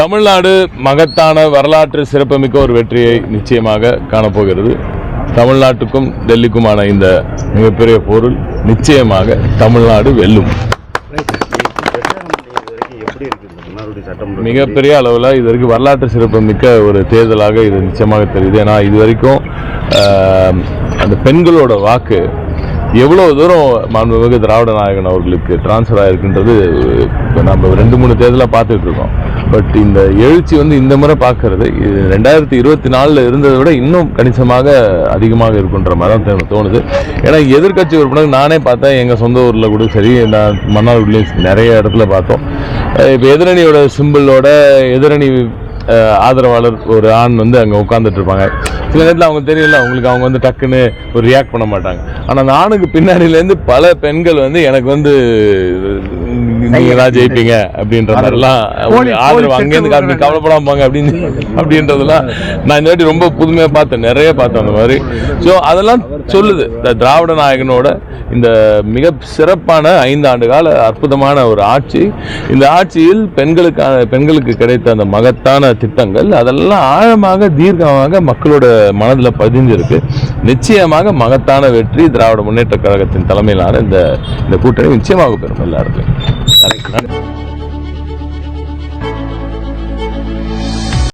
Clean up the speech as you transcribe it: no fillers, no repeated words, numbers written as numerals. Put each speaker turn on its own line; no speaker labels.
தமிழ்நாடு மகத்தான வரலாற்று சிறப்புமிக்க ஒரு வெற்றியை நிச்சயமாக காணப்போகிறது. தமிழ்நாட்டுக்கும் டெல்லிக்குமான இந்த மிகப்பெரிய போரில் நிச்சயமாக தமிழ்நாடு வெல்லும். மிகப்பெரிய அளவில் இது வரைக்கும் வரலாற்று சிறப்புமிக்க ஒரு தேர்தலாக இது நிச்சயமாக தெரியுது. ஏன்னா இது வரைக்கும் அந்த பெண்களோட வாக்கு எவ்வளவு தூரம் மாண்புமிகு திராவிட நாயகன் அவர்களுக்கு டிரான்ஸ்ஃபர் ஆகிருக்குன்றது இப்போ நம்ம 2-3 தேர்தலாக பார்த்துட்டு இருக்கோம். பட் இந்த எழுச்சி இந்த முறை பார்க்கறது 2024 இருந்ததை விட இன்னும் கணிசமாக அதிகமாக இருக்குன்ற மாதிரி தான் தோணுது. ஏன்னா எதிர்கட்சி உறுப்பினர் நானே பார்த்தேன், எங்கள் சொந்த ஊரில் கூட சரி, நான் மன்னார்குடியிலையும் நிறைய இடத்துல பார்த்தோம். இப்போ எதிரணியோட சிம்பிளோட எதிரணி ஆதரவாளர் ஒரு ஆண் அங்கே உட்காந்துட்டு இருப்பாங்க. சில நேரத்தில் அவங்க தெரியல, அவங்களுக்கு அவங்க டக்குன்னு ஒரு ரியாக்ட் பண்ண மாட்டாங்க. ஆனால் அந்த ஆணுக்கு பின்னாடியிலேருந்து பல பெண்கள் எனக்கு நீங்க தான் ஜெயிப்பீங்க அப்படின்ற மாதிரிலாம் ஆதரவு அங்கேருந்து காப்பி கவலைப்படாம போங்க அப்படின்றதெல்லாம் நான் இந்த வாட்டி ரொம்ப புதுமையாக பார்த்தேன், நிறைய பார்த்தேன் அந்த மாதிரி. ஸோ அதெல்லாம் சொல்லுது திராவிட நாயகனோட இந்த மிக சிறப்பான 5 ஆண்டு கால அற்புதமான ஒரு ஆட்சி. இந்த ஆட்சியில் பெண்களுக்கு கிடைத்த அந்த மகத்தான திட்டங்கள் அதெல்லாம் ஆழமாக தீர்க்கமாக மக்களோட மனதில் பதிஞ்சிருக்கு. நிச்சயமாக மகத்தான வெற்றி திராவிட முன்னேற்ற கழகத்தின் தலைமையிலான இந்த கூட்டணி நிச்சயமாக பெறும் எல்லாருக்கும்.